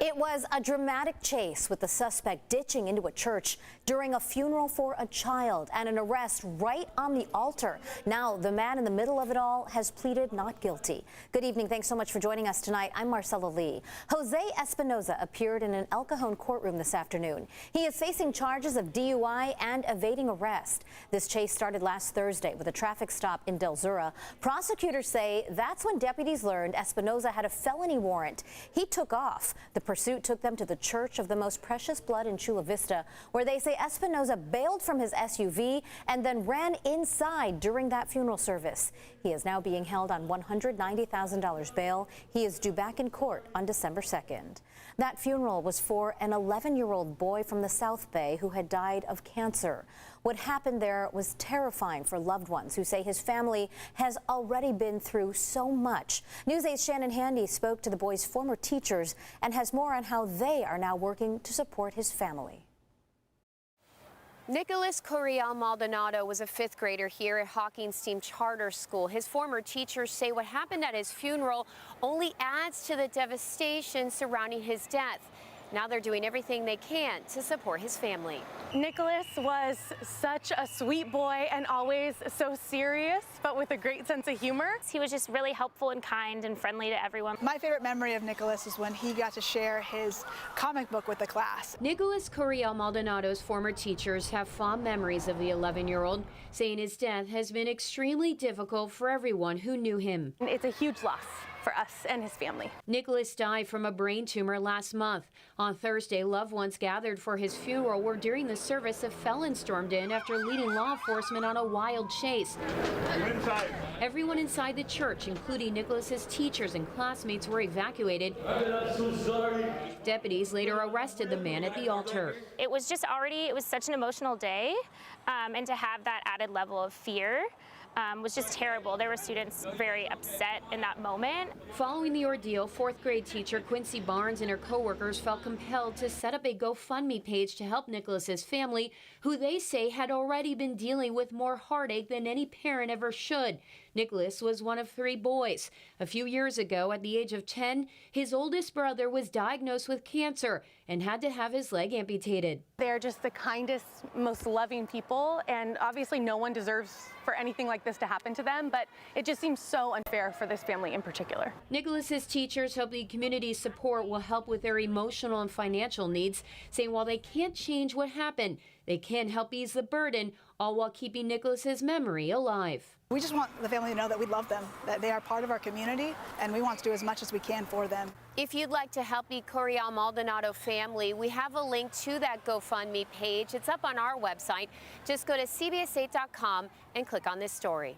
It was a dramatic chase with the suspect ditching into a church during a funeral for a child and an arrest right on the altar. Now, the man in the middle of it all has pleaded not guilty. Good evening. Thanks so much for joining us tonight. I'm Marcella Lee. Jose Espinoza appeared in an El Cajon courtroom this afternoon. He is facing charges of DUI and evading arrest. This chase started last Thursday with a traffic stop in Del Zura. Prosecutors say that's when deputies learned Espinoza had a felony warrant. He took off. The pursuit took them to the Church of the Most Precious Blood in Chula Vista, where they say Espinoza bailed from his SUV and then ran inside during that funeral service. He is now being held on $190,000 bail. He is due back in court on December 2nd. That funeral was for an 11-year-old boy from the South Bay who had died of cancer. What happened there was terrifying for loved ones who say his family has already been through so much. News 8's Shannon Handy spoke to the boy's former teachers and has more on how they are now working to support his family. Nicholas Muriel Maldonado was a fifth grader here at Hawkins Team Charter School. His former teachers say what happened at his funeral only adds to the devastation surrounding his death. Now they're doing everything they can to support his family. Nicholas was such a sweet boy and always so serious, but with a great sense of humor. He was just really helpful and kind and friendly to everyone. My favorite memory of Nicholas is when he got to share his comic book with the class. Nicholas Muriel Maldonado's former teachers have fond memories of the 11-year-old, saying his death has been extremely difficult for everyone who knew him. It's a huge loss for us and his family. Nicholas died from a brain tumor last month. On Thursday, loved ones gathered for his funeral where during the service a felon stormed in after leading law enforcement on a wild chase. Everyone inside the church, including Nicholas's teachers and classmates, were evacuated. I'm so sorry. Deputies later arrested the man at the altar. It was such an emotional day, and to have that added level of fear was just terrible. There were students very upset in that moment. Following the ordeal, fourth grade teacher Quincy Barnes and her coworkers felt compelled to set up a GoFundMe page to help Nicholas's family, who they say had already been dealing with more heartache than any parent ever should. Nicholas was one of three boys. A few years ago, at the age of 10, his oldest brother was diagnosed with cancer and had to have his leg amputated. They're just the kindest, most loving people, and obviously no one deserves for anything like this to happen to them, but it just seems so unfair for this family in particular. Nicholas's teachers hope the community's support will help with their emotional and financial needs, saying while they can't change what happened, they can help ease the burden, all while keeping Nicholas's memory alive. We just want the family to know that we love them, that they are part of our community, and we want to do as much as we can for them. If you'd like to help the Muriel Maldonado family, we have a link to that GoFundMe page. It's up on our website. Just go to CBS8.com and click on this story.